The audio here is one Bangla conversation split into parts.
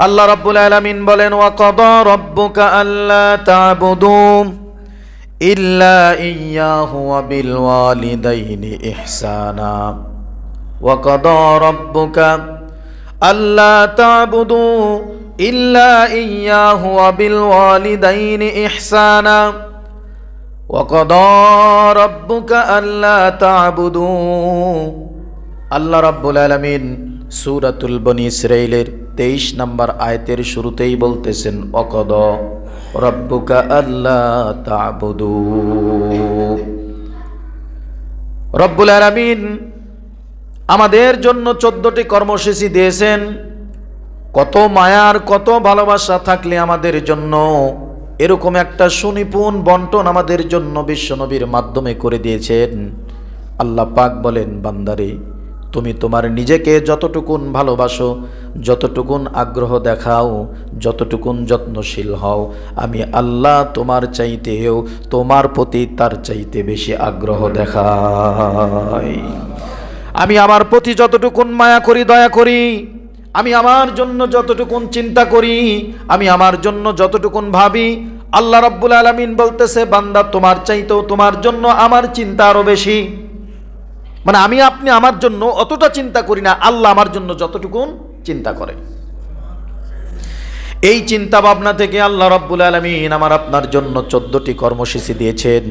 আল্লাহ রাব্বুল আলামিন বলেন, ওয়া কাদা রাব্বুকা আল্লা তা'বুদু ইল্লা ইয়্যাহু ওয়া বিল ওয়ালিদাইনি ইহসানা। ওয়া কাদা রাব্বুকা আল্লা তা'বুদু ইল্লা ইয়্যাহু ওয়া বিল ওয়ালিদাইনি ইহসানা। ওয়া কাদা রাব্বুকা আল্লা তা'বুদু। আল্লাহ রাব্বুল আলামিন সূরাতুল বনী ইসরাঈলের 23 নম্বর আয়াতের শুরুতেই বলতেছেন, ওয়া কাদা রাব্বুকা আল্লা তা'বুদু। রব্বুল আলামিন আমাদের জন্য 14টি কর্মসূচি দিয়েছেন। কত মায়ার কত ভালোবাসা থাকলে আমাদের জন্য এরকম একটা সুনিপুণ বন্টন আমাদের জন্য বিশ্বনবীর মাধ্যমে করে দিয়েছেন। আল্লাহ পাক বলেন, বান্দারে তুমি তোমার নিজেকে যতটুকুন ভালোবাসো, যতটুকুন আগ্রহ দেখাও, যতটুকুন যত্নশীল হও, আমি আল্লাহ তোমার চাইতেও তোমার প্রতি তার চাইতে বেশি আগ্রহ দেখাই। আমি আমার প্রতি যতটুকুন মায়া করি, দয়া করি, আমি আমার জন্য যতটুকুন চিন্তা করি, আমি আমার জন্য যতটুকুন ভাবি, আল্লাহ রাব্বুল আলামিন বলতেছে, বান্দা তোমার চাইতেও তোমার জন্য আমার চিন্তা আরো বেশি। মানে আমি আপনি আমার জন্য অতটা চিন্তা করি না, আল্লাহ আমার জন্য যতটুকুন চিন্তা করে। এই চিন্তা ভাবনা থেকে আল্লাহ রাব্বুল আলামিন আমার আপনার জন্য 14টি কর্মসূচি দিয়েছেন।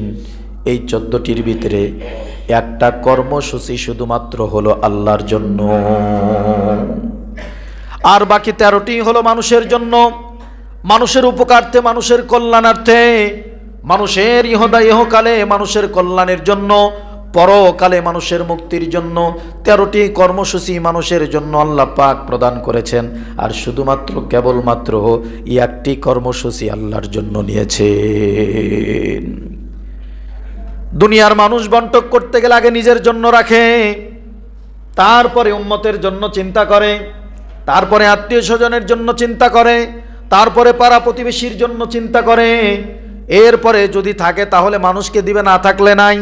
এই 14টির ভিতরে একটা কর্মসূচি শুধুমাত্র হলো আল্লাহর জন্য, আর বাকি 13টি হলো মানুষের জন্য, মানুষের উপকারার্থে, মানুষের কল্যাণার্থে, মানুষের ইহকালে মানুষের কল্যাণের জন্য, পরকালে মানুষের মুক্তির জন্য 13টি কর্মসূচি মানুষের জন্য আল্লাহ পাক প্রদান করেছেন। আর শুধুমাত্র কেবলমাত্র একটি কর্মসূচি আল্লাহর জন্য নিয়েছেন। দুনিয়ার মানুষ বন্টন করতে গেলে আগে নিজের জন্য রাখে, তারপরে উম্মতের জন্য চিন্তা করে, তারপরে আত্মীয় স্বজনের জন্য চিন্তা করে, তারপরে পাড়া প্রতিবেশীর জন্য চিন্তা করে, এরপরে যদি থাকে তাহলে মানুষকে দিবে, না থাকলে নাই।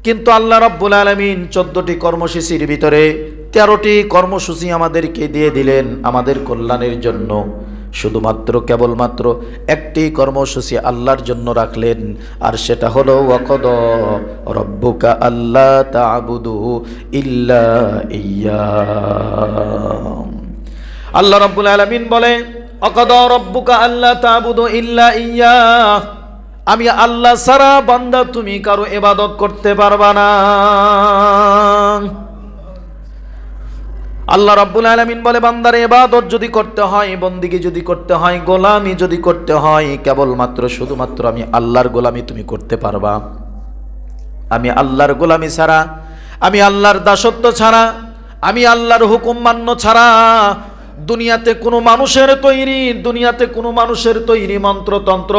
কিন্তু আল্লাহ রাব্বুল আলামিন 14টি কর্মসূচির ভিতরে 13টি কর্মসূচি আমাদেরকে দিয়ে দিলেন আমাদের কল্যাণের জন্য। শুধুমাত্র কেবলমাত্র একটি কর্মসূচি আল্লাহর জন্য রাখলেন, আর সেটা হলো ওয়া কাদা রাব্বুকা আল্লা তা'বুদু ইল্লা ইয়্যাহু। আল্লাহ রাব্বুল আলামিন বলে, ওয়া কাদা রাব্বুকা আল্লা তা'বুদু ইল্লা ইয়্যাহু, আমি আল্লাহ ছাড়া বান্দা তুমি কারো ইবাদত করতে পারবা না। আল্লাহ রাব্বুল আলামিন বলে, বান্দার ইবাদত যদি করতে হয়, বন্দেগী যদি করতে হয়, গোলামি যদি করতে হয়, কেবলমাত্র শুধুমাত্র আমি আল্লাহর গোলামি তুমি করতে পারবা। আমি আল্লাহর গোলামি ছাড়া, আমি আল্লাহর দাসত্ব ছাড়া, আমি আল্লাহর হুকুম মান্য ছাড়া দুনিয়াতে কোনো মানুষের তৈরি মন্ত্রতন্ত্র,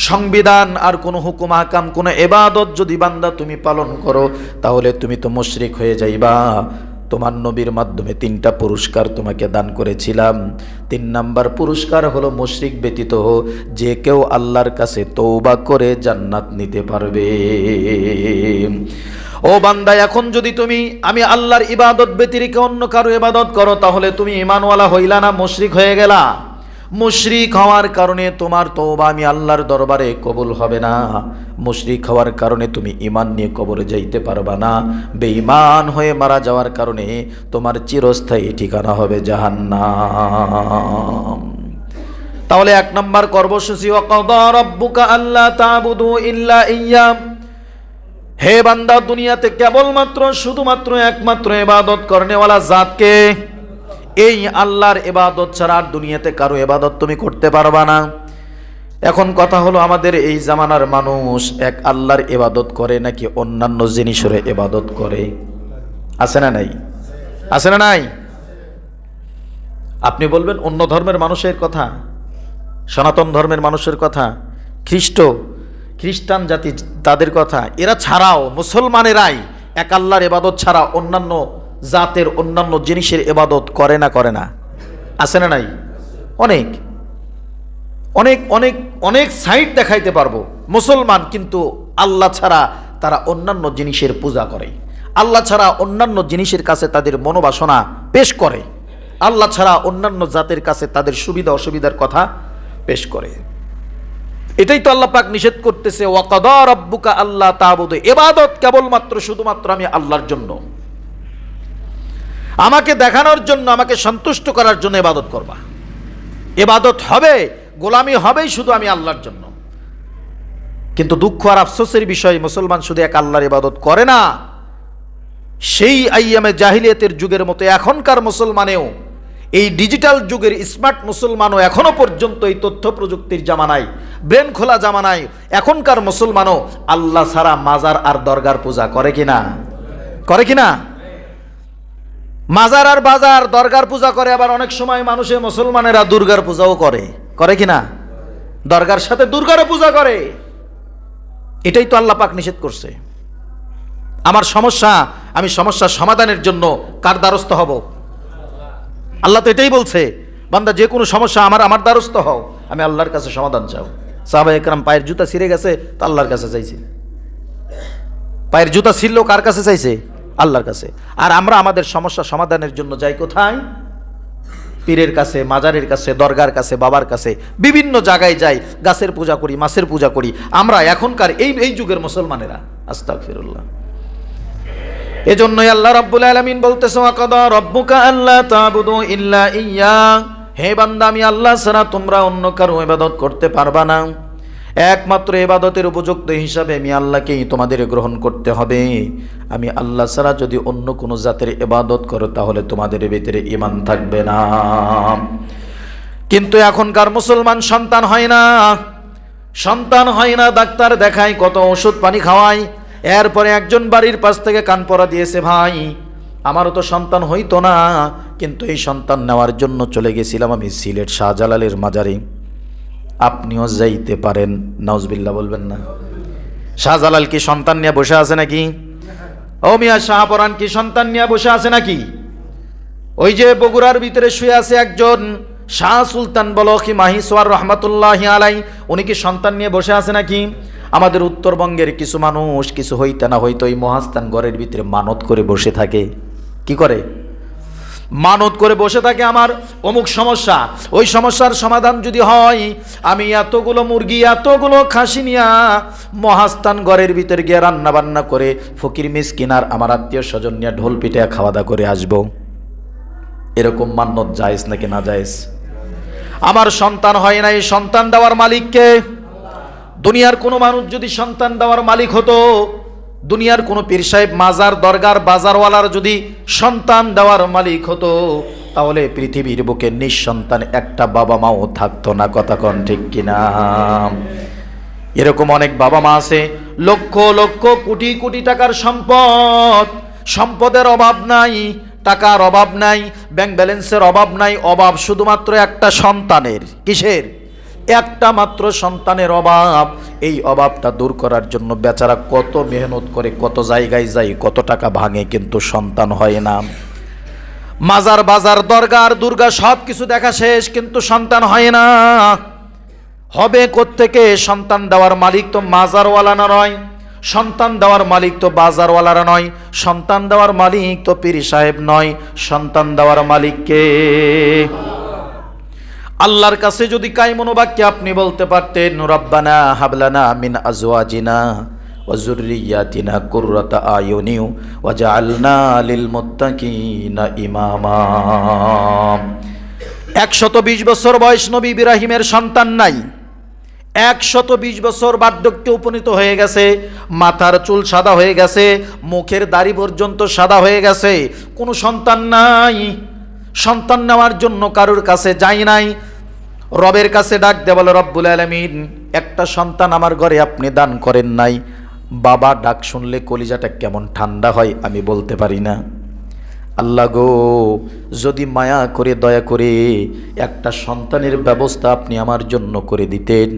সংবিধান আর কোনো হুকুম হাকাম, কোনো ইবাদত যদি বান্দা তুমি পালন করো, তাহলে তুমি তো মুশরিক হয়ে যাইবা। তোমার নবীর মাধ্যমে 3টা পুরস্কার তোমাকে দান করেছিলাম। 3 নাম্বার পুরস্কার হলো মুশরিক ব্যতীত যে কেউ আল্লাহর কাছে তওবা করে জান্নাত নিতে পারবে। ও বান্দা, এখন যদি তুমি আমি আল্লাহর ইবাদত ব্যতিরেকে অন্য কারো ইবাদত করো, তাহলে তুমি ঈমানওয়ালা হইলা না, মুশরিক হয়ে গেলা। মুশরিক হওয়ার কারণে তোমার তওবা আমি আল্লাহর দরবারে কবুল হবে না। মুশরিক হওয়ার কারণে তুমি ঈমান নিয়ে কবরে যাইতে পারবা না। বেঈমান হয়ে মারা যাওয়ার কারণে তোমার চিরস্থায়ী ঠিকানা হবে জাহান্নাম। তাহলে 1 নম্বর কর্মসূচি, ওয়া কাদা রাব্বুকা আল্লা তা'বুদু ইল্লা ইয়্যাহু। হে বান্দা, দুনিয়াতে কেবলমাত্র শুধুমাত্র একমাত্র ইবাদত করনেওয়ালা জাতকে, এই আল্লাহর ইবাদত ছাড়া আর দুনিয়াতে কারো ইবাদত তুমি করতে পারবা না। এখন কথা হলো, আমাদের এই জামানার মানুষ এক আল্লাহর ইবাদত করে নাকি অন্যান্য জিনিসের ইবাদত করে? আছে না নাই? আছে না নাই? আপনি বলবেন অন্য ধর্মের মানুষের কথা, সনাতন ধর্মের মানুষের কথা, খ্রিস্টান জাতি তাদের কথা, এরা ছাড়াও মুসলমানেরাই এক আল্লাহর ইবাদত ছাড়া অন্যান্য জাতের অন্যান্য জিনিসের ইবাদত করে না? করে না? আছে না নাই? অনেক অনেক অনেক অনেক সাইট দেখাইতে পারবো মুসলমান কিন্তু আল্লাহ ছাড়া তারা অন্যান্য জিনিসের পূজা করে, আল্লাহ ছাড়া অন্যান্য জিনিসের কাছে তাদের মনোবাসনা পেশ করে। আল্লাহ ছাড়া অন্যান্য জাতের কাছে তাদের সুবিধা অসুবিধার কথা পেশ করে। এটাই তো আল্লাহ পাক নিষেধ করতেছে, ওয়াকাদা রাব্বুকা আল্লা তা'বুদু, ইবাদত কেবলমাত্র শুধুমাত্র আমি আল্লাহর জন্য, আমাকে দেখানোর জন্য, আমাকে সন্তুষ্ট করার জন্য ইবাদত করবা। ইবাদত হবে, গোলামি হবেই শুধু আমি আল্লাহর জন্য। কিন্তু দুঃখ আর আফসোসের বিষয়, মুসলমান শুধু এক আল্লাহর ইবাদত করে না, সেই আইয়ামে জাহিলিয়াতের যুগের মতো এখনকার মুসলমানেও, এই ডিজিটাল যুগের স্মার্ট মুসলমানও এখনো পর্যন্ত এই তথ্য প্রযুক্তির জামানায়, ব্রেন খোলা জামানায় এখনকার মুসলমানও আল্লাহ ছাড়া মাজার আর দরগার পূজা করে কিনা? করে কিনা? মাজার আর বাজার দরগার পূজা করে, আবার অনেক সময় মানুষে মুসলমানেরা দুর্গার পূজাও করে, করে কিনা? দরগার সাথে দুর্গারও পূজা করে। এটাই তো আল্লাহ পাক নিষেধ করছে। আমার সমস্যা, আমি সমস্যার সমাধানের জন্য কার দ্বারস্থ হব? আল্লাহ তো এটাই বলছে, বান্দা যে কোনো সমস্যা আমার দ্বারস্থ হও, আমি আল্লাহর কাছে সমাধান চাও। সাহাবায়ে কেরাম পায়ের জুতা ছিঁড়ে গেছে তো আল্লাহর কাছে চাইছে। পায়ের জুতা ছিঁড়লো কার কাছে চাইছে? আল্লাহর কাছে। আর আমরা আমাদের সমস্যা সমাধানের জন্য যাই কোথায়? পীরের কাছে, মাজারের কাছে, দরগার কাছে, বাবার কাছে, বিভিন্ন জায়গায় যাই, গাছের পূজা করি, মাছের পূজা করি আমরা এখনকার এই যুগের মুসলমানেরা। আস্তাগফিরুল্লাহ। এজন্যই আল্লাহ রাব্বুল আলামিন বলতেছে, ওয়াকাদা রাব্বুকা আল্লা তা'বুদু ইল্লা ইয়্যা, হে বান্দা আমি আল্লাহ ছাড়া তোমরা অন্য কারো ইবাদত করতে পারবা না। একমাত্র ইবাদতের উপযুক্ত হিসাবে আমি আল্লাহকেই তোমাদের গ্রহণ করতে হবে। আমি আল্লাহ ছাড়া যদি অন্য কোনো জাতের ইবাদত করো তাহলে তোমাদের ভিতরে ঈমান থাকবে না। কিন্তু এখনকার মুসলমান সন্তান হয় না, সন্তান হয় না, ডাক্তার দেখায়, কত ওষুধ পানি খাওয়ায়, এরপরে একজন বাড়ির পাশ থেকে কান পরা দিয়েছে, ভাই আমারও তো সন্তান হইতো না, কিন্তু এই সন্তান নেওয়ার জন্য চলে গেছিলাম আমি সিলেট শাহজালালের মাজারে। আপনিও যাইতে পারেন, নাউজুবিল্লাহ বলবেন না? শাহজালাল কি সন্তান নিয়ে বসে আছে নাকি? ও মিয়া, শাহপরান কি সন্তান নিয়ে বসে আছে নাকি? ওই যে বগুড়ার ভিতরে শুয়ে আছে একজন শাহ সুলতান বলখি মাহিসওয়ার রহমাতুল্লাহি আলাই, উনি কি সন্তান নিয়ে বসে আছে নাকি? আমাদের উত্তরবঙ্গের কিছু মানুষ কিছু হইতে না হইতো এই মহাস্থান ঘরের ভিতরে মানত করে বসে থাকে। কি করে? মানত করে বসে থাকে, আমার অমুক সমস্যা, ওই সমস্যার সমাধান যদি হয় আমি এতগুলো মুরগি এতগুলো খাসি নিয়া মহাস্থান ঘরের ভিতরে গিয়ে রান্না বান্না করে ফকির মিসকিন আর আমার আত্মীয় স্বজন নিয়ে ঢোল পিঠে খাওয়া দাওয়া করে আসবো। এরকম মান্যত জায়েজ নাকি না জায়েজ? আমার সন্তান হয় না, এই সন্তান দেওয়ার মালিককে? দুনিয়ার কোনো মানুষ যদি সন্তান দেওয়ার মালিক হতো, দুনিয়ার কোনো পীর সাহেব, মাজার, দরগার, বাজারওয়ালার যদি সন্তান দেওয়ার মালিক হতো, তাহলে পৃথিবীর বুকে নিঃসন্তান একটা বাবা মাও থাকতো না। কথা কন ঠিক কিনা? এরকম অনেক বাবা মা আছে, লক্ষ লক্ষ কোটি কোটি টাকার সম্পদ, সম্পদের অভাব নাই, টাকার অভাব নাই, ব্যাংক ব্যালেন্সের অভাব নাই, অভাব শুধুমাত্র একটা সন্তানের। কিসের? একটা মাত্র সন্তানের অভাব। এই অভাবটা দূর করার জন্য বেচারা কত মেহনত করে, কত জায়গায় যায়, কত টাকা ভাঙে, কিন্তু সন্তান হয় না। মাজার, বাজার, দরগার, দুর্গা সব কিছু দেখা শেষ, কিন্তু সন্তান হয় না। হবে কোত্থেকে? সন্তান দেওয়ার মালিক তো মাজারওয়ালা না নয়, সন্তান দেওয়ার মালিক তো বাজারওয়ালারা নয়, সন্তান দেওয়ার মালিক তো পীর সাহেব নয়, সন্তান দেওয়ার মালিককে আল্লাহর কাছে যদি কায়মন বাক্যে আপনি বলতে পারতেন, রব্বানা হাবলানা মিন আজওয়াজিনা ওয়া যুররিয়াতিনা কুররাতা আয়ুনি ওয়াজআলনা লিল মুত্তাকিনা ইমামা। 120 বছর বয়স নবী ইব্রাহিমের সন্তান নাই, 120 বছর বার্ধক্যে উপনীত হয়ে গেছে, মাথার চুল সাদা হয়ে গেছে, মুখের দাড়ি পর্যন্ত সাদা হয়ে গেছে, কোনো সন্তান নাই। সন্তান নেওয়ার জন্য কারোর কাছে যাই নাই, রবের কাছে ডাক দে বলে, রব্বুল আলামিন একটা সন্তান আমার ঘরে আপনি দান করেন নাই। বাবা ডাক শুনলে কলিজাটা কেমন ঠান্ডা হয় আমি বলতে পারি না। আল্লাহ গো, যদি মায়া করে দয়া করে একটা সন্তানের ব্যবস্থা আপনি আমার জন্য করে দিতেন,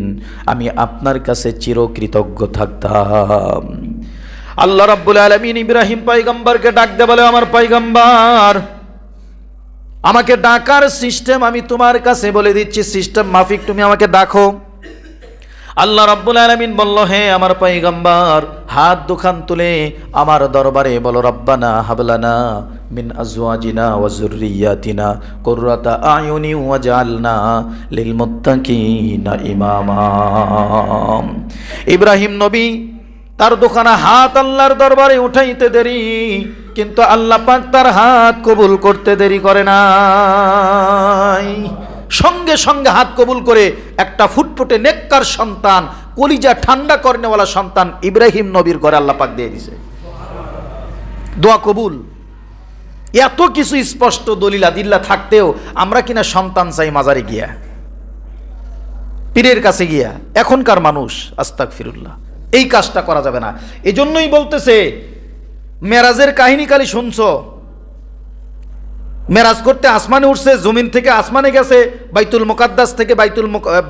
আমি আপনার কাছে চিরকৃতজ্ঞ থাকতাম। আল্লাহ রাব্বুল আলামিন ইব্রাহিম পয়গম্বরকে ডাক দে বলে, আমার পয়গম্বর, আমাকে ডাকার সিস্টেম আমি তোমার কাছে বলে দিচ্ছি, সিস্টেম মাফিক তুমি আমাকে ডাকো। আল্লাহ রাব্বুল আলামিন বলল, হে আমার পয়গম্বর, হাত দুখান তুলে আমার দরবারে বলো, রব্বানা হাবলানা মিন আজওয়াজিনা ওয়া যুররিয়াতিনা কুররাতা আয়ুনি ওয়াজআলনা লিল মুত্তাকিনা ইমামা। ইব্রাহিম নবী তার দুখানা হাত আল্লাহর দরবারে উঠাইতে দেরি, কিন্তু আল্লাহ পাক তার হাত কবুল করতে দেরি করে নাই। সঙ্গে সঙ্গে হাত কবুল করে একটা ফুটফুটে নেককার সন্তান, কলিজা ঠান্ডা করনেওয়ালা সন্তান ইব্রাহিম নবীর ঘরে আল্লাহ পাক দিয়ে দিছে। দোয়া কবুল। এত কিছু স্পষ্ট দলিল আদিল্লা থাকতেও আমরা কিনা সন্তান চাই মাজারে গিয়া, পীরের কাছে গিয়া। এখনকার মানুষ আস্তাগফিরুল্লাহ, এই কাজটা করা যাবে না। এজন্যই বলতেছে মেরাজের কাহিনী কালি শুনছো, মেরাজ করতে আসমানে উঠছে, জমিন থেকে আসমানে গেছে, বাইতুল মুকাদ্দাস থেকে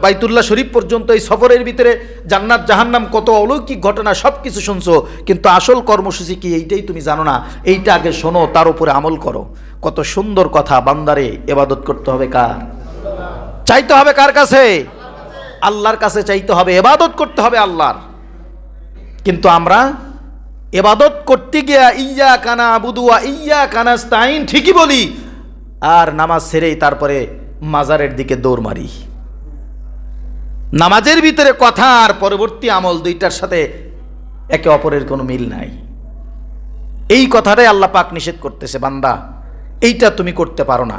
বাইতুল্লাহ শরীফ পর্যন্ত এই সফরের ভিতরে জান্নাত জাহান্নাম কত অলৌকিক ঘটনা সব কিছু শুনছো, কিন্তু আসল কর্মসূচি কি এইটাই তুমি জানো না। এইটা আগে শোনো, তার উপরে আমল করো। কত সুন্দর কথা। বান্দারে ইবাদত করতে হবে কার? চাইতে হবে কার কাছে? আল্লাহর কাছে চাইতে হবে, ইবাদত করতে হবে আল্লাহর। কিন্তু আমরা ইবাদত করতে গিয়া ইয়্যাকা না'বুদু ওয়া ইয়্যাকা নাস্তাঈন ঠিকই বলি, আর নামাজ ছেড়েই তারপরে মাজারের দিকে দৌড় মারি। নামাজের ভিতরে কথা আর পরবর্তী আমল দুইটার সাথে একে অপরের কোনো মিল নাই। এই কথাটাই আল্লাহ পাক নিষেধ করতেছে, বান্দা এইটা তুমি করতে পারো না।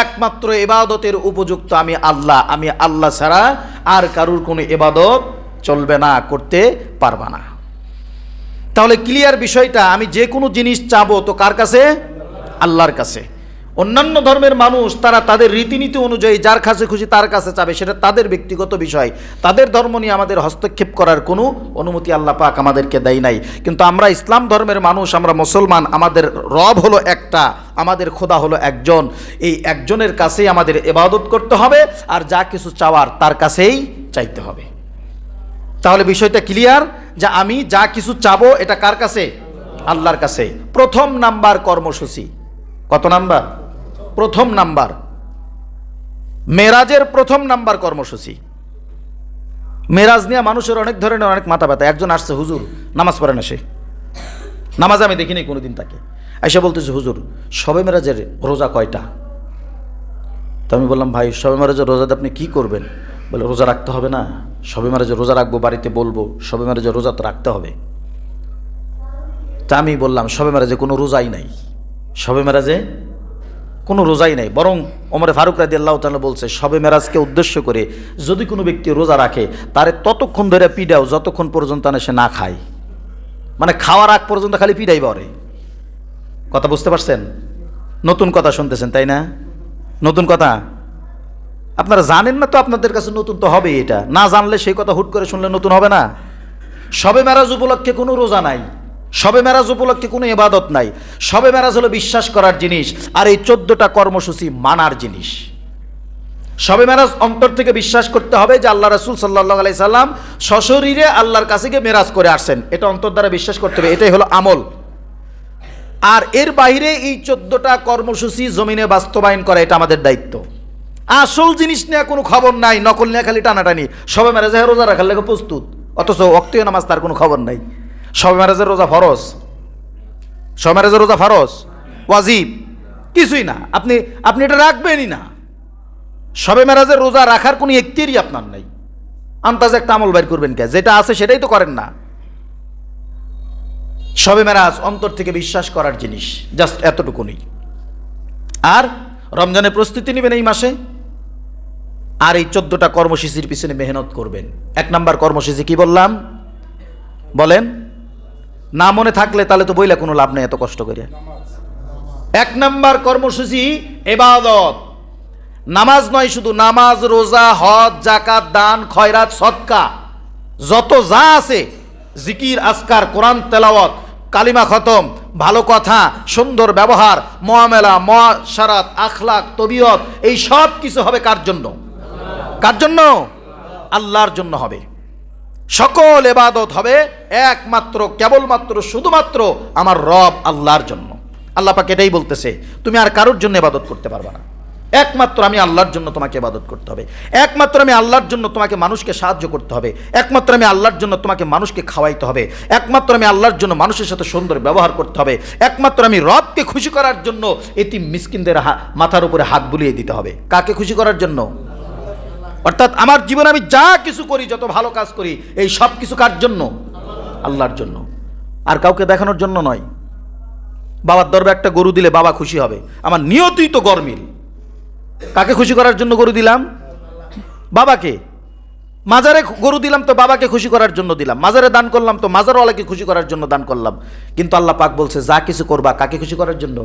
একমাত্র ইবাদতের উপযুক্ত আমি আল্লাহ, আমি আল্লাহ ছাড়া আর কারুর কোনো ইবাদত চলবে না, করতে পারবা না। তাহলে ক্লিয়ার বিষয়টা। আমি যে কোনো জিনিস চাবো তো কার কাছে? আল্লাহর কাছে। অন্যান্য ধর্মের মানুষ তারা তাদের রীতিনীতি অনুযায়ী যার কাছে খুশি তার কাছে চাবে, সেটা তাদের ব্যক্তিগত বিষয়। তাদের ধর্ম নিয়ে আমাদের হস্তক্ষেপ করার কোনো অনুমতি আল্লাহ পাক আমাদেরকে দেয় নাই। কিন্তু আমরা ইসলাম ধর্মের মানুষ, আমরা মুসলমান, আমাদের রব হলো একটা, আমাদের খোদা হলো একজন। এই একজনের কাছেই আমাদের ইবাদত করতে হবে, আর যা কিছু চাওয়ার তার কাছেই চাইতে হবে। তাহলে বিষয়টা ক্লিয়ার যে আমি যা কিছু চাবো এটা কার কাছে? আল্লাহর কাছে। প্রথম নাম্বার কর্মসূচি। কত নাম্বার? প্রথম নাম্বার। মেরাজের প্রথম নাম্বার কর্মসূচি। মেরাজ নিয়ে মানুষের অনেক ধরনের অনেক মাথা ব্যথা। একজন আসছে, হুজুর নামাজ পড়ে না, সে নামাজ আমি দেখিনি কোনোদিন তাকে। এসে বলতেছে, হুজুর শবে মেরাজের রোজা কয়টা? তো আমি বললাম, ভাই শবে মেরাজের রোজাতে আপনি কি করবেন? বলে, রোজা রাখতে হবে না? শবে মেরাজের রোজা রাখবো, বাড়িতে বলবো শবে মেরাজের রোজা তো রাখতে হবে। তা আমি বললাম, শবে মেরাজে কোনো রোজাই নাই, শবে মেরাজে কোনো রোজাই নাই। বরং ওমর ফারুক রাদিয়াল্লাহু তাআলা বলছে, শবে মেরাজকে উদ্দেশ্য করে যদি কোনো ব্যক্তি রোজা রাখে তারে ততক্ষণ ধরে পিডাও যতক্ষণ পর্যন্ত না সে না খায়। মানে খাওয়ার আগ পর্যন্ত খালি পিডাই বরে। কথা বুঝতে পারছেন? নতুন কথা শুনতেছেন তাই না? নতুন কথা আপনারা জানেন না তো, আপনাদের কাছে নতুন তো হবে। এটা না জানলে সেই কথা হুট করে শুনলে নতুন হবে না। শবে মেরাজ উপলক্ষে কোনো রোজা নাই, শবে মেরাজ উপলক্ষে কোনো ইবাদত নাই। শবে মেরাজ হলো বিশ্বাস করার জিনিস, আর এই 14টা কর্মসূচি মানার জিনিস। শবে মেরাজ অন্তর থেকে বিশ্বাস করতে হবে যে আল্লাহ রাসূল সাল্লাল্লাহু আলাইহি সাল্লাম সশরীরে আল্লাহর কাছে গিয়ে মেরাজ করে আসছেন, এটা অন্তর দ্বারা বিশ্বাস করতে হবে। এটাই হলো আমল। আর এর বাইরে এই 14টা কর্মসূচি জমিনে বাস্তবায়ন করা এটা আমাদের দায়িত্ব। আসল জিনিস নিয়ে কোনো খবর নাই, নকল নিয়ে খালি টানাটানি। শবে মেরাজে রোজা রাখার লেগে প্রস্তুত, অথচ ওয়াক্তীয় নামাজ তার কোনো খবর নাই। শবে মেরাজের রোজা ফরজ, শবে মেরাজের রোজা ফরজ, ওয়াজিব কিছুই না। আপনি এটা রাখবেনই না। শবে মেরাজের রোজা রাখার কোনো ইখতিয়ারই আপনার নাই। আন্তাজে একটা আমল বাইর করবেন কে? যেটা আছে সেটাই তো করেন না। শবে মেরাজ অন্তর থেকে বিশ্বাস করার জিনিস, জাস্ট এতটুকুনি। আর রমজানের প্রস্তুতি নেবেন এই মাসে, আর এই 14টা কর্মসূচির পিছনে মেহনত করবেন। 1 নাম্বার কর্মসূচি কি বললাম বলেন? না মনে থাকলে তাহলে তো বইলা কোনো লাভ নেই এত কষ্ট করে। 1 নাম্বার কর্মসূচি ইবাদত। নামাজ নয় শুধু, নামাজ, রোজা, হজ, যাকাত, দান, খয়রাত, সদকা, যত যা আছে, জিকির, আজকার, কোরআন তেলাওয়াত, কালিমা খতম, ভালো কথা, সুন্দর ব্যবহার, মুআমালা, মুআশারাত, আখলাক, তবিয়ত, এই সব কিছু হবে কার জন্য? কার জন্য? আল্লাহর জন্য হবে। সকল ইবাদত হবে একমাত্র, কেবলমাত্র, শুধুমাত্র আমার রব আল্লাহর জন্য। আল্লাহ পাক এটাই বলতেছে, তুমি আর কারোর জন্য ইবাদত করতে পারবে না। একমাত্র আমি আল্লাহর জন্য তোমাকে ইবাদত করতে হবে, একমাত্র আমি আল্লাহর জন্য তোমাকে মানুষকে সাহায্য করতে হবে, একমাত্র আমি আল্লাহর জন্য তোমাকে মানুষকে খাওয়াইতে হবে, একমাত্র আমি আল্লাহর জন্য মানুষের সাথে সুন্দর ব্যবহার করতে হবে, একমাত্র আমি রবকে খুশি করার জন্য এতিম মিসকিনদের মাথার উপরে হাত বুলিয়ে দিতে হবে। কাকে খুশি করার জন্য? অর্থাৎ আমার জীবনে আমি যা কিছু করি, যত ভালো কাজ করি, এই সব কিছু কার জন্য? আল্লাহর জন্য, আর কাউকে দেখানোর জন্য নয়। বাবার দরবারে একটা গরু দিলে বাবা খুশি হবে, আমার নিয়তই তো গরমিল। কাকে খুশি করার জন্য গরু দিলাম? বাবাকে। মাজারে গরু দিলাম তো বাবাকে খুশি করার জন্য দিলাম, মাজারে দান করলাম তো মাজারওয়ালাকে খুশি করার জন্য দান করলাম। কিন্তু আল্লাহ পাক বলছে যা কিছু করবা কাকে খুশি করার জন্য?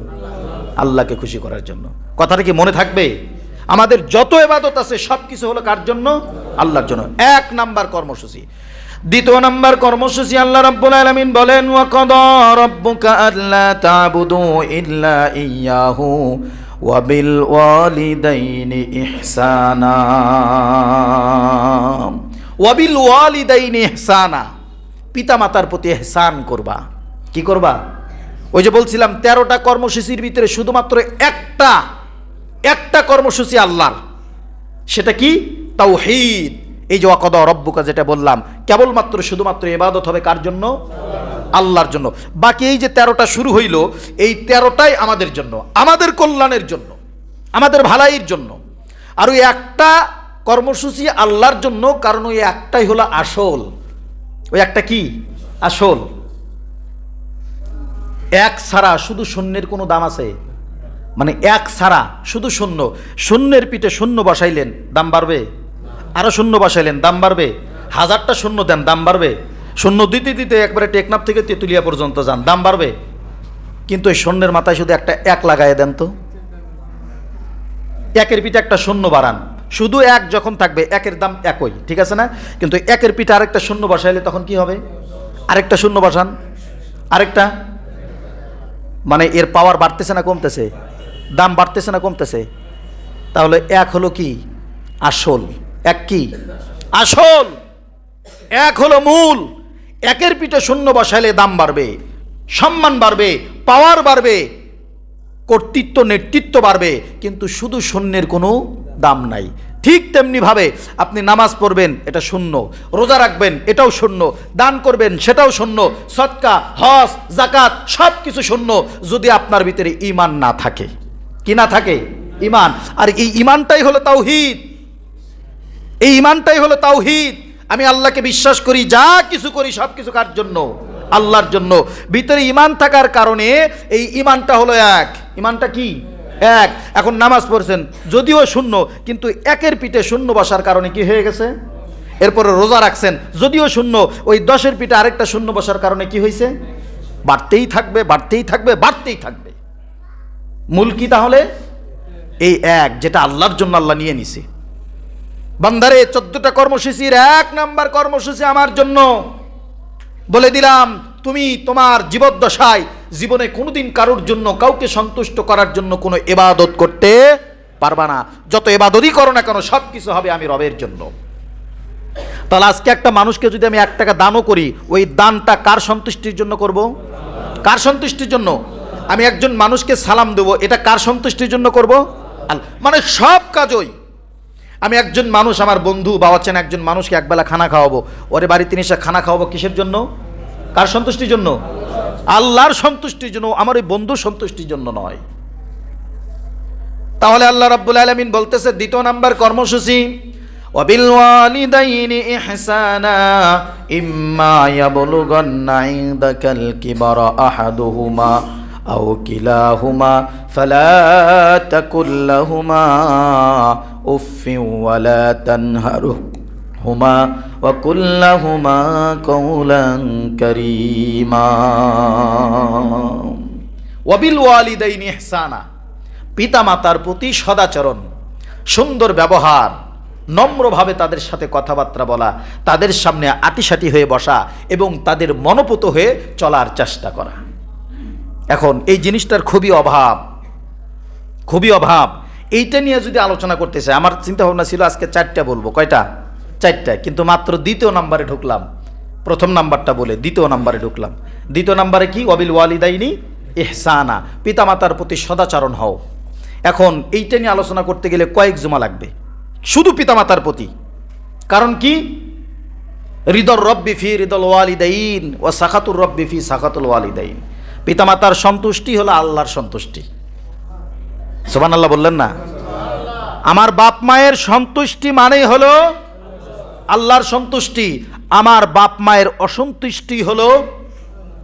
আল্লাহকে খুশি করার জন্য। কথাটা কি মনে থাকবে? আমাদের যত ইবাদত আছে সব কিছু হলো কার জন্য? আল্লাহর জন্য। এক নাম্বার কর্মসূচি। দ্বিতীয় নাম্বার কর্মসূচি আল্লাহ রাব্বুল আলামিন বলেন, ওয়া কাদা রাব্বুকা আল্লা তা'বুদু ইল্লা ইয়্যাহু ওয়া বিল ওয়ালিদাইনি ইহসানা। ওয়া বিল ওয়ালিদাইনি ইহসানা, পিতা মাতার প্রতি ইহসান করবা। কি করবা? ওই যে বলছিলাম 13টা কর্মসূচির ভিতরে শুধুমাত্র একটা কর্মসূচি আল্লাহর, সেটা কি? তাওহীদ। এই যে ওয়াকাদা রব্বুকা যেটা বললাম, কেবলমাত্র শুধুমাত্র ইবাদত হবে কার জন্য? আল্লাহর জন্য। বাকি এই যে 13টা শুরু হইল, এই 13টাই আমাদের জন্য, আমাদের কল্যাণের জন্য, আমাদের ভালাইয়ের জন্য। আর ওই একটা কর্মসূচি আল্লাহর জন্য, কারণ ওই একটাই হলো আসল। ওই একটা কি? আসল। এক ছাড়া শুধু শূন্যের কোনো দাম আছে? মানে এক ছাড়া শুধু শূন্য, শূন্যের পিঠে শূন্য বসাইলেন দাম বাড়বে? আরো শূন্য বসাইলেন দাম বাড়বে? 1000টা শূন্য দেন দাম বাড়বে? শূন্য দিতে দিতে একবারে টেকনাফ থেকে তেঁতুলিয়া পর্যন্ত যান, দাম বাড়বে? কিন্তু এই শূন্যের মাথায় শুধু একটা এক লাগায় দেন তো, একের পিঠে একটা শূন্য বাড়ান। শুধু এক যখন থাকবে একের দাম একই, ঠিক আছে না? কিন্তু একের পিঠে আরেকটা শূন্য বসাইলে তখন কি হবে? আরেকটা শূন্য বসান, আরেকটা। মানে এর পাওয়ার বাড়তেছে না কমতেছে? দাম বাড়তেছে না কমতেছে? তাহলে এক হলো কি? আসল। এক কি? আসল। এক হলো মূল। একের পিঠে শূন্য বসাইলে দাম বাড়বে, সম্মান বাড়বে, পাওয়ার বাড়বে, কর্তৃত্ব নেতৃত্ব বাড়বে, কিন্তু শুধু শূন্যের কোনো দাম নাই। ঠিক তেমনি ভাবে আপনি নামাজ পড়বেন, এটা শূন্য; রোজা রাখবেন, এটাও শূন্য; দান করবেন, সেটাও শূন্য; সদকা, হজ, যাকাত সব কিছু শূন্য, যদি আপনার ভিতরে ঈমান না থাকে। কি না থাকে? ঈমান। আর এই ঈমানটাই হলো তাওহীদ। এই ঈমানটাই হলো তাওহীদ। আমি আল্লাহকে বিশ্বাস করি, যা কিছু করি সব কিছু কার জন্য? আল্লাহর জন্য। ভিতরে ঈমান থাকার কারণে এই ঈমানটা হলো এক। ঈমানটা কি? এক। এখন নামাজ পড়ছেন, যদিও শূন্য, কিন্তু একের পিঠে শূন্য বসার কারণে কি হয়ে গেছে? এরপরে রোজা রাখছেন, যদিও শূন্য, ওই 10-এর পিঠে আরেকটা শূন্য বসার কারণে কি হয়েছে? বাড়তেই থাকবে, বাড়তেই থাকবে, বাড়তেই থাকবে। মূল কি তাহলে? এই এক, যেটা আল্লাহর জন্য আল্লাহ নিয়ে নিছে। বান্দারে 14টা কর্মসূচির 1 নাম্বার কর্মসূচি আমার জন্য। বলে দিলাম, তুমি তোমার জীবদ্দশায় জীবনে কোনোদিন কারোর জন্য, কাউকে সন্তুষ্ট করার জন্য কোনো ইবাদত করতে পারবা না। যত ইবাদতই করো না কেন, সব কিছু হবে আমি রবের জন্য। তাহলে আজকে একটা মানুষকে যদি আমি 1 টাকা দানও করি, ওই দানটা কার সন্তুষ্টির জন্য করব? কার সন্তুষ্টির জন্য? আমি একজন মানুষকে সালাম দেব, এটা কার সন্তুষ্টির জন্য করব? মানে সব কাজই আমি একজন মানুষ, আমার বন্ধু বা অচেনা একজন মানুষকে একবেলা খানা খাওয়াবো, ওরে বাড়িতে এসে খানা খাওয়াবো, কিসের জন্য? কার সন্তুষ্টির জন্য? আল্লাহর সন্তুষ্টির জন্য, আমার ওই বন্ধুর সন্তুষ্টির জন্য নয়। তাহলে আল্লাহ রাব্বুল আলামিন বলতেছে 2 নাম্বার কর্মসূচি, ওয়াবিল ওয়ালিদাইনি ইহসানা ইম্মা ইয়াবলুগান্না ইনদাকাল কিবারা আহাদুহুমা আও কিলাহুমা ফালা তাকুল লাহুমা উফফিন ওয়ালা তানহারহুমা ওয়া কুল লাহুমা কাওলান কারীমা। ওয়াবিল ওয়ালিদাইনি ইহসানা, পিতামাতার প্রতি সদাচরণ, সুন্দর ব্যবহার, নম্রভাবে তাদের সাথে কথাবার্তা বলা, তাদের সামনে আটিসাটি হয়ে বসা এবং তাদের মনোপুত হয়ে চলার চেষ্টা করা। এখন এই জিনিসটার খুবই অভাব, খুবই অভাব। এইটা নিয়ে যদি আলোচনা করতে চাই, আমার চিন্তা ভাবনা ছিল আজকে 4টা বলবো। কয়টা? 4টা। কিন্তু মাত্র 2য় নাম্বারে ঢুকলাম। প্রথম নাম্বারটা বলে 2য় নাম্বারে ঢুকলাম। 2য় নাম্বারে কি? ওয়াবিল ওয়ালিদাইনি ইহসানা, পিতামাতার প্রতি সদাচরণ হও। এখন এইটা নিয়ে আলোচনা করতে গেলে কয়েক জুমা লাগবে, শুধু পিতামাতার প্রতি। কারণ কি, রিদর রব্বি ফি রিদল ওয়ালিদাইন ও সাখাতুর রব্বি ফি সাখাতুল ওয়ালিদাইন। পিতামাতার সন্তুষ্টি হলো আল্লাহর সন্তুষ্টি। সুবহানাল্লাহ বললেন না? আমার বাপ মায়ের সন্তুষ্টি মানেই হলো আল্লাহর সন্তুষ্টি, আমার বাপ মায়ের অসন্তুষ্টি হলো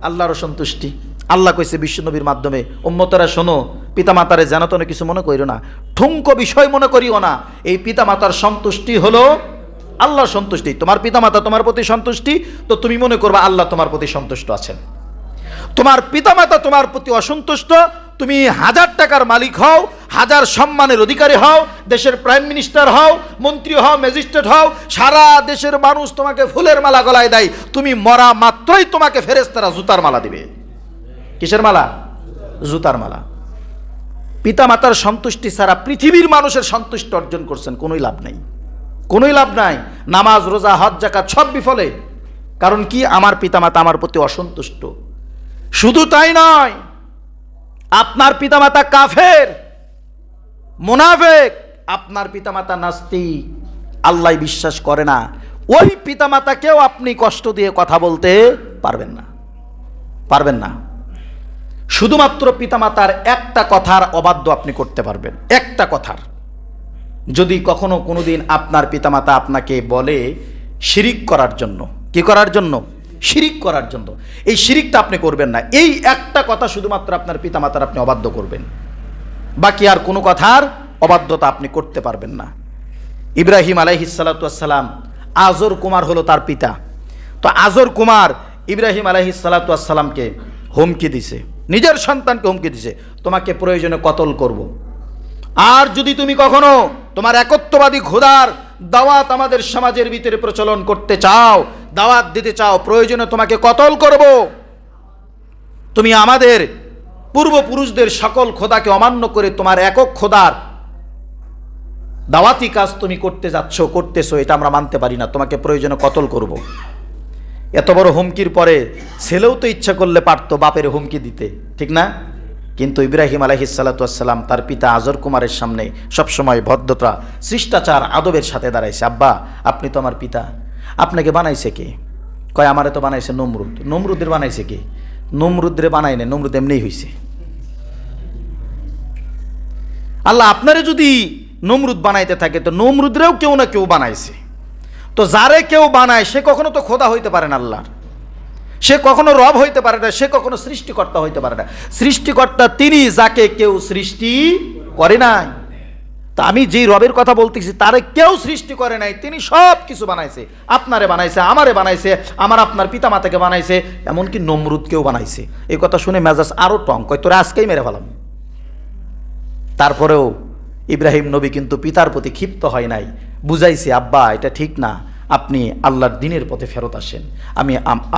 আল্লাহর অসন্তুষ্টি। আল্লাহ কইছে বিশ্বনবীর মাধ্যমে, উম্মতরা শোনো, পিতামাতারে যেন তেন কিছু মনে করিও না, ঠুনকো বিষয় মনে করিও না। এই পিতামাতার সন্তুষ্টি হলো আল্লাহর সন্তুষ্টি। তোমার পিতামাতা তোমার প্রতি সন্তুষ্টি, তো তুমি মনে করবা আল্লাহ তোমার প্রতি সন্তুষ্ট আছেন। তোমার পিতামাতা তোমার প্রতি অসন্তুষ্ট, তুমি 1000 টাকার মালিক হও, 1000 সম্মানের অধিকারী হও, দেশের প্রাইম মিনিস্টার হও, মন্ত্রী হও, ম্যাজিস্ট্রেট হও, সারা দেশের মানুষ তোমাকে ফুলের মালা গলায় দেয়, তুমি মরা মাত্রই তোমাকে ফেরেশতারা জুতার মালা দিবে। কিসের মালা? জুতার মালা। পিতামাতার সন্তুষ্টি ছাড়া পৃথিবীর মানুষের সন্তুষ্টি অর্জন করছেন, কোনোই লাভ নাই, কোনোই লাভ নাই। নামাজ, রোজা, হজ, যাকাত সব বিফলে। কারণ কি, আমার পিতামাতা আমার প্রতি অসন্তুষ্ট। শুধু তাই নয়, আপনার পিতামাতা কাফের, মুনাফিক, আপনার পিতামাতা নাস্তিক, আল্লাহ বিশ্বাস করে না, ওই পিতামাতাকেও আপনি কষ্ট দিয়ে কথা বলতে পারবেন না, পারবেন না। শুধুমাত্র পিতামাতার একটা কথার অবাধ্য আপনি করতে পারবেন, একটা কথার। যদি কখনো কোনোদিন আপনার পিতামাতা আপনাকে বলে শিরিক করার জন্য, কি করার জন্য? শিরিক করার জন্য, এই শিরিকটা আপনি করবেন না। এই একটা কথা শুধুমাত্র আপনার পিতামাতার আপনি অবাধ্য করবেন, বাকি আর কোনো কথার অবাধ্যতা আপনি করতে পারবেন না। ইব্রাহিম আলাইহিস সালাতু ওয়াস সালাম, আজর কুমার হলো তার পিতা। তো আজর কুমার ইব্রাহিম আলাইহিস সালাতু ওয়াস সালামকে হুমকি দিছে, নিজের সন্তানকে হুমকি দিছে, তোমাকে প্রয়োজনে কতল করব। আর যদি তুমি কখনো তোমার একত্ববাদী খোদার দাওয়াত আমাদের সমাজের ভিতরে প্রচলন করতে চাও, দাওয়াত দিতে চাও, প্রয়োজনে তোমাকে কতল করব। তুমি আমাদের পূর্বপুরুষদের সকল খোদাকে অমান্য করে তোমার একক খোদার দাওয়াতি কাজ তুমি করতে যাচ্ছ, করতেছো, এটা আমরা মানতে পারি না, তোমাকে প্রয়োজনে কতল করব। এত বড় হুমকির পরে ছেলেও তো ইচ্ছা করলে পারতো বাপের হুমকি দিতে, ঠিক না? কিন্তু ইব্রাহিম আলাইহিস সালাতু ওয়াস সালাম তার পিতা আজর কুমারের সামনে সবসময় ভদ্রতা, শিষ্টাচার, আদবের সাথে দাঁড়াইছে। আব্বা, আপনি তো আমার পিতা, আপনাকে বানাইছে কে? কয়, আমারে তো বানাইছে নমরুদ। নমরুদের বানাইছে কে? নমরুদরে বানাই না, নমরুদ এমনিই হইছে। আল্লাহ আপনারে যদি নমরুদ বানাইতে থাকে, তো নমরুদরেও কেউ না কেউ বানাইছে। তো যারে কেউ বানায় সে কখনো তো খোদা হইতে পারে না আল্লাহর, সে কখনো রব হইতে পারে না, সে কখনো সৃষ্টিকর্তা হইতে পারে না। সৃষ্টিকর্তা তিনি, যাকে কেউ সৃষ্টি করে নাই। তা আমি যেই রবের কথা বলতেছি তারে কেউ সৃষ্টি করে নাই, তিনি সব কিছু বানাইছে। আপনারে বানাইছে, আমারে বানাইছে, আমার আপনার পিতা মাতাকে বানাইছে, এমনকি নমরুদকেও বানাইছে। এই কথা শুনে মেজাজ আরো টং, কয় তোরা আজকেই মেরে ফেলাম। তারপরেও ইব্রাহিম নবী কিন্তু পিতার প্রতি ক্ষিপ্ত হয় নাই, বুঝাইছে, আব্বা এটা ঠিক না, আপনি আল্লাহর দ্বীনের পথে ফেরত আসেন,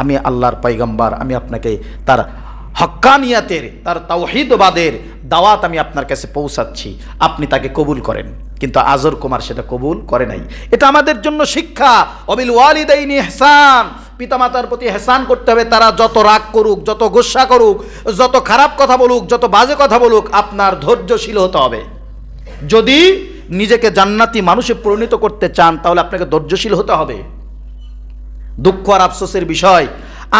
আমি আল্লাহর পয়গম্বর, আমি আপনাকে তার হক্কানিয়াতের, তার তাওহীদবাদের দাওয়াত আমি আপনার কাছে পৌঁছাচ্ছি, আপনি তাকে কবুল করেন। কিন্তু আজর কুমার সেটা কবুল করে নাই। এটা আমাদের জন্য শিক্ষা, অবিল ওয়ালিদাইনি ইহসান, পিতামাতার প্রতি ইহসান করতে হবে। তারা যত রাগ করুক, যত গোসা করুক, যত খারাপ কথা বলুক, যত বাজে কথা বলুক, আপনার ধৈর্যশীল হতে হবে। যদি নিজেকে জান্নাতি মানুষে পরিণত করতে চান, তাহলে আপনাকে ধৈর্যশীল হতে হবে। দুঃখ আর আফসোসের বিষয়,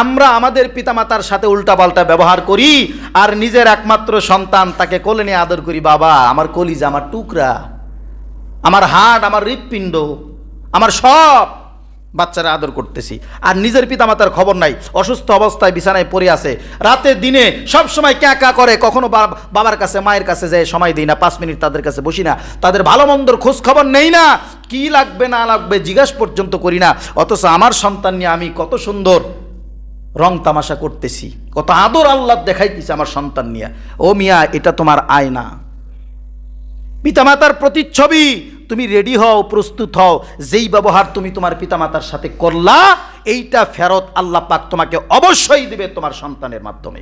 আমরা আমাদের পিতামাতার সাথে উল্টাপাল্টা ব্যবহার করি, আর নিজের একমাত্র সন্তান তাকে কোলে নিয়ে আদর করি, বাবা আমার কলিজা, আমার টুকরা, আমার হাড়, আমার হৃৎপিণ্ড, আমার সব, বাচ্চারা আদর করতেছি। আর নিজের পিতামাতার খবর নাই, অসুস্থ অবস্থায় বিছানায় পড়ে আছে, রাতে দিনে সব সময় ক্যাঁ করে, কখনো বাবার কাছে মায়ের কাছে যায় সময় দিই না, 5 মিনিট তাদের কাছে বসি না, তাদের ভালো মন্দর খোঁজ খবর নেই না, কি লাগবে না লাগবে জিজ্ঞাসা পর্যন্ত করি না। অথচ আমার সন্তান নিয়ে আমি কত সুন্দর রং তামাশা করতেছি, কত আদর আল্লাহ দেখাইতেছি আমার সন্তান নিয়ে। ও মিয়া, এটা তোমার আয়না, পিতামাতার প্রতিচ্ছবি। তুমি রেডি হও, প্রস্তুত হও, যেই ব্যবহার তুমি তোমার পিতামাতার সাথে করলা, এইটা ফেরত আল্লাহ পাক তোমাকে অবশ্যই দিবে তোমার সন্তানের মাধ্যমে।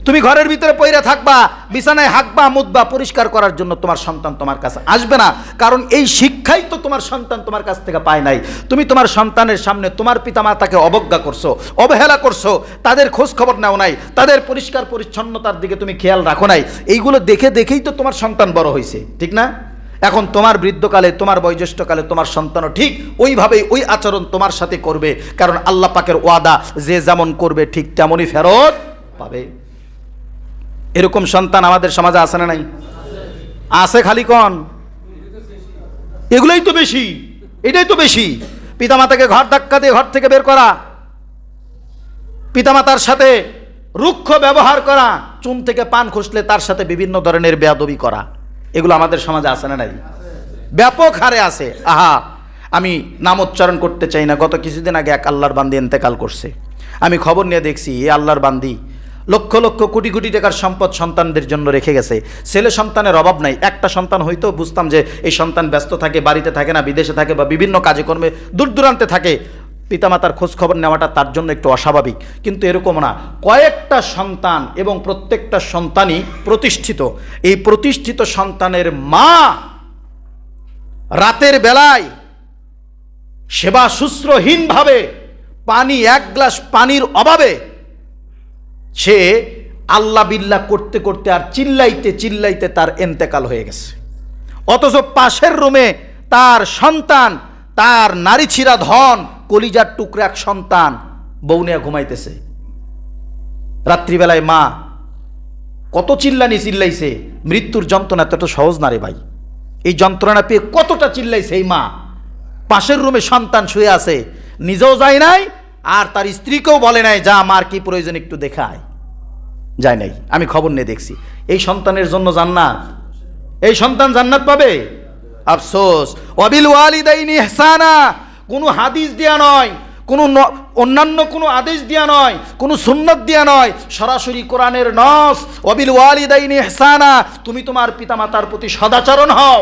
তুমি ঘরের ভিতরে পইরা থাকবা, বিছানায় হাঁকবা মুতবা, পরিষ্কার করার জন্য তোমার সন্তান তোমার কাছে আসবে না, কারণ এই শিক্ষাই তো তোমার সন্তান তোমার কাছ থেকে পায় নাই। তুমি তোমার সন্তানের সামনে তোমার পিতামাতাকে অবজ্ঞা করছো, অবহেলা করছো, তাদের খোঁজ খবর নাও নাই, তাদের পরিষ্কার পরিচ্ছন্নতার দিকে তুমি খেয়াল রাখো নাই। এইগুলো দেখে দেখেই তো তোমার সন্তান বড় হয়েছে, ঠিক না? এখন তোমার বৃদ্ধকালে, তোমার বয়োজ্যেষ্ঠকালে তোমার সন্তানও ঠিক ওইভাবেই ওই আচরণ তোমার সাথে করবে, কারণ আল্লাহ পাকের ওয়াদা, যে যেমন করবে ঠিক তেমনই ফেরত পাবে। এরকম সন্তান আমাদের সমাজে আছে না নাই? আছে, খালি কন এগুলোই তো বেশি, এটাই তো বেশি। পিতামাতাকে ঘর ধাক্কা দিয়ে ঘর থেকে বের করা, পিতামাতার সাথে রুক্ষ ব্যবহার করা, চুন থেকে পান খুঁজলে তার সাথে বিভিন্ন ধরনের বেয়াদবি করা, এগুলো আমাদের সমাজে আছে না নাই? ব্যাপক হারে আছে। আহা, আমি নাম উচ্চারণ করতে চাই না, গত কিছুদিন আগে এক আল্লাহর বান্দি ইন্তেকাল করছে। আমি খবর নিয়ে দেখছি এই আল্লাহর বান্দি লক্ষ লক্ষ কোটি কোটি টাকার সম্পদ সন্তানদের জন্য রেখে গেছে। ছেলে সন্তানের অভাব নাই, একটা সন্তান হয়তো বুঝতাম যে এই সন্তান ব্যস্ত থাকে, বাড়িতে থাকে না, বিদেশে থাকে বা বিভিন্ন কাজে কর্মে দূর দূরান্তে থাকে, পিতামাতার খোঁজ খবর নেওয়াটা তার জন্য একটু অস্বাভাবিক। কিন্তু এরকম না, কয়েকটা সন্তান এবং প্রত্যেকটা সন্তানই প্রতিষ্ঠিত। এই প্রতিষ্ঠিত সন্তানের মা রাতের বেলায় সেবা শুশ্রূষাহীনভাবে পানি, এক গ্লাস পানির অভাবে সে আল্লাহ বিল্লাহ করতে করতে আর চিল্লাইতে চিল্লাইতে তার ইন্তেকাল হয়ে গেছে। অথচ পাশের রুমে তার সন্তান, তার নারী ছিঁড়া ধন, কলিজার টুকরা এক সন্তান বউ নিয়ে ঘুমাইতেছে। রাত্রিবেলায় মা কত চিল্লাইছে, মৃত্যুর যন্ত্রণা এতটা সহজ না রে ভাই। এই যন্ত্রণা পেয়ে কতটা চিল্লাইছে এই মা। পাশের রুমে সন্তান শুয়ে আছে, নিজেও যায় নাই আর তার স্ত্রীকেও বলে নাই যা আমার কি প্রয়োজন একটু দেখায়, যায় নাই। আমি খবর নিয়ে দেখছি। এই সন্তানের জন্য জান্নাত, এই সন্তান জান্নাত পাবে? আফসোস। ওয়াবিল ওয়ালিদাইনি ইহসানা, কোনো হাদিস দেয়া নয়, কোনো অন্যান্য কোনো আদেশ দেয়া নয়, কোনো সুন্নত দেয়া নয়, সরাসরি কোরআনের নস। ওয়াবিল ওয়ালিদাইনি ইহসানা, তুমি তোমার পিতামাতার প্রতি সদাচরণ হও।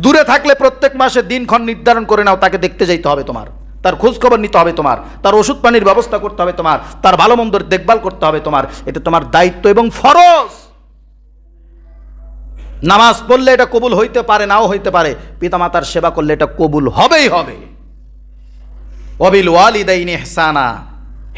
দূরে থাকলে প্রত্যেক মাসে দিনক্ষণ নির্ধারণ করে নাও, তাকে দেখতে যাইতে হবে তোমার, তার খোঁজ খবর নিতে হবে তোমার, তার ওষুধ পানির ব্যবস্থা করতে হবে তোমার, তার ভালো মন্দর দেখভাল করতে হবে তোমার। এটা তোমার দায়িত্ব এবং ফরজ। নামাজ পড়লে এটা কবুল হইতে পারে, নাও হইতে পারে, পিতামাতার সেবা করলে এটা কবুল হবেই হবে। ওয়াবিল ওয়ালিদাইনি ইহসানা।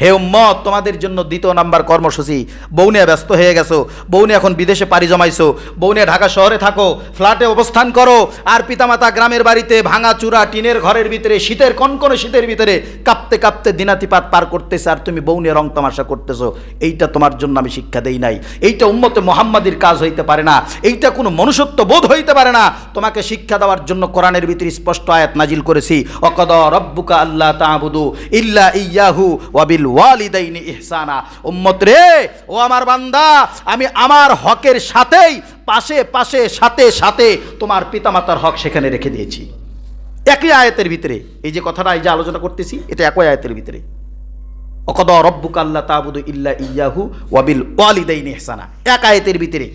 হে উম্মত, তোমাদের জন্য দ্বিতীয় নাম্বার কর্মসূচি। বউ নিয়ে ব্যস্ত হয়ে গেছো, বউ নিয়ে এখন বিদেশে পাড়ি জমাইছো, বউ নিয়ে ঢাকা শহরে থাকো, ফ্ল্যাটে অবস্থান করো, আর পিতামাতা গ্রামের বাড়িতে ভাঙা চূড়া টিনের ঘরের ভিতরে শীতের কনকনে শীতের ভিতরে কাঁপতে কাঁপতে দিনাতিপাত পার করতেছে, আর তুমি বউ নিয়ে রং তামাশা করতেছো। এইটা তোমার জন্য আমি শিক্ষা দেই নাই। এইটা উম্মতে মুহাম্মাদির কাজ হইতে পারে না, এইটা কোনো মনুষ্যত্ব বোধ হইতে পারে না। তোমাকে শিক্ষা দেওয়ার জন্য কোরআনের ভিতরে স্পষ্ট আয়াত নাজিল করেছি, ওয়াকাদা রাব্বুকা আল্লা তা'বুদু ইল্লা ইয়্যাহু ওয়াবিল ওয়ালিদাইনি ইহসানা। উম্মত রে, ও আমার বান্দা, আমি আমার হকের সাথেই পাশে পাশে সাথে সাথে তোমার পিতামাতার হক সেখানে রেখে দিয়েছি। একই আয়াতের ভিতরে এই যে কথাটা, এই যে আলোচনা করতেছি, এটা একই আয়াতের ভিতরে। ওয়াকাদা রাব্বুকা আল্লা তা'বুদু ইল্লা ইয়্যাহু ওয়াবিল ওয়ালিদাইনি ইহসানা, এক আয়াতের ভিতরে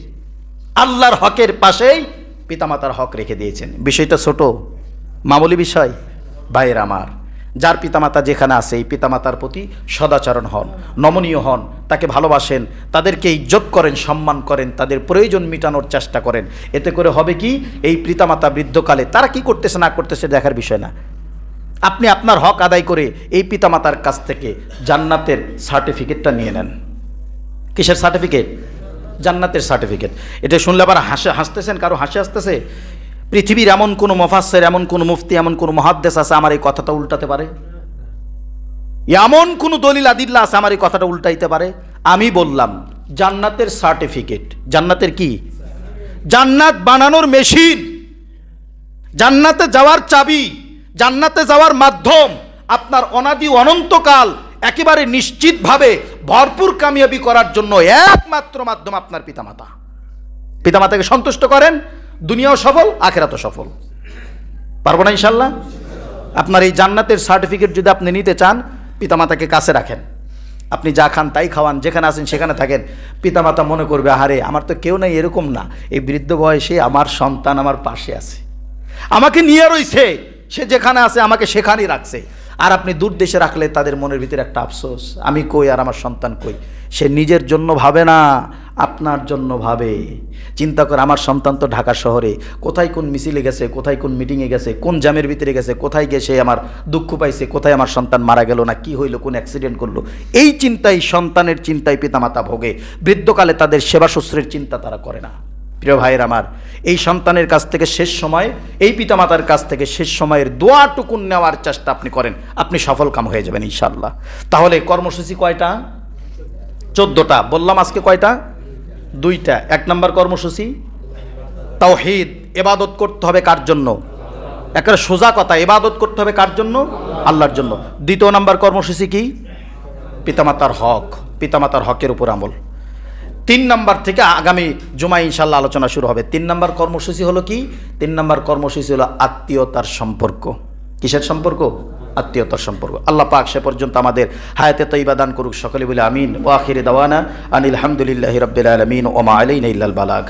আল্লাহর হকের পাশেই পিতামাতার হক রেখে দিয়েছেন। বিষয়টা ছোট, মামুলি বিষয়। ভাইয়ের আমার, যার পিতামাতা যেখানে আছে এই পিতামাতার প্রতি সদাচরণ হন, নমনীয় হন, তাকে ভালোবাসেন, তাদেরকে ইজ্জত করেন, সম্মান করেন, তাদের প্রয়োজন মেটানোর চেষ্টা করেন। এতে করে হবে কি, এই পিতামাতা বৃদ্ধকালে তারা কি করতেছে না করতেছে দেখার বিষয় না। আপনি আপনার হক আদায় করে এই পিতামাতার কাছ থেকে জান্নাতের সার্টিফিকেটটা নিয়ে নেন। কিসের সার্টিফিকেট? জান্নাতের সার্টিফিকেট। এটা শুনলে আবার হাসতেছেন, কারো হাসি আসতেছে? পৃথিবীর এমন কোনো মুফাসসির, এমন কোনো মুফতি, এমন কোনো মুহাদ্দিস আছে আমার এই কথাটা উল্টাতে পারে? এমন কোনো দলিল আদিল্লা আছে আমার এই কথাটা উল্টাইতে পারে? আমি বললাম জান্নাতের সার্টিফিকেট। জান্নাতের কি? জান্নাত বানানোর মেশিন, জান্নাতে যাওয়ার চাবি, জান্নাতে যাওয়ার মাধ্যম, আপনার অনাদি অনন্তকাল একেবারে নিশ্চিতভাবে ভরপুর কামিয়াবি করার জন্য একমাত্র মাধ্যম আপনার পিতামাতা। পিতামাতাকে সন্তুষ্ট করেন, দুনিয়াও সফল, আখিরাতও সফল। পারবো না ইনশাল্লাহ? আপনার এই জান্নাতের সার্টিফিকেট যদি আপনি নিতে চান, পিতামাতাকে কাছে রাখেন। আপনি যা খান তাই খাওয়ান, যেখানে আছেন সেখানে থাকেন। পিতামাতা মনে করবে, আহারে আমার তো কেউ নাই, এরকম না, এই বৃদ্ধ বয়সে আমার সন্তান আমার পাশে আছে, আমাকে নিয়ে রইছে, সে যেখানে আছে আমাকে সেখানেই রাখছে। আর আপনি দূর দেশে রাখলে তাদের মনের ভিতরে একটা আফসোস, আমি কই আর আমার সন্তান কই। সে নিজের জন্য ভাবে না, আপনার জন্য ভাবে। চিন্তা করে আমার সন্তান তো ঢাকা শহরে, কোথায় কোন মিছিলে গেছে, কোথায় কোন মিটিংয়ে গেছে, কোন জামের ভিতরে গেছে, কোথায় গিয়ে সে আমার দুঃখ পাইছে, কোথায় আমার সন্তান মারা গেল না কি হইলো, কোন অ্যাক্সিডেন্ট করলো। এই চিন্তাই, সন্তানের চিন্তায় পিতামাতা ভোগে। বৃদ্ধকালে তাদের সেবা শুশ্রূষার চিন্তা তারা করে না। প্রিয় ভাইয়ের আমার, এই সন্তানের কাছ থেকে শেষ সময়, এই পিতামাতার কাছ থেকে শেষ সময়ের দোয়াটুকুন নেওয়ার চেষ্টা আপনি করেন, আপনি সফল কাম হয়ে যাবেন ইনশাআল্লাহ। তাহলে কর্মসূচি কয়টা? 14টা বললাম। আজকে কয়টা? 2টা। 1 নম্বর কর্মসূচি তাওহীদ, ইবাদত করতে হবে কার জন্য? একটা সোজা কথা, ইবাদত করতে হবে কার জন্য? আল্লাহর জন্য। 2 নম্বর কর্মসূচি কি? পিতামাতার হক, পিতামাতার হকের উপর আমল। 3 নম্বর থেকে আগামী জুমায় ইনশাআল্লাহ আলোচনা শুরু হবে। 3 নম্বর কর্মসূচি হলো কি? 3 নম্বর কর্মসূচি হলো আত্মীয়তার সম্পর্ক। কিসের সম্পর্ক? আত্মীয়তার সম্পর্ক। আল্লাহ পাক সে পর্যন্ত আমাদের হায়াতে তয়্যিবা দান করুক। সকলে বলে আমিন। ওয়া আখিরি দাওয়ানা আনিল হামদুলিল্লাহি রাব্বিল আলামিন ওয়া মা আলাইনা ইল্লাল বালাগ।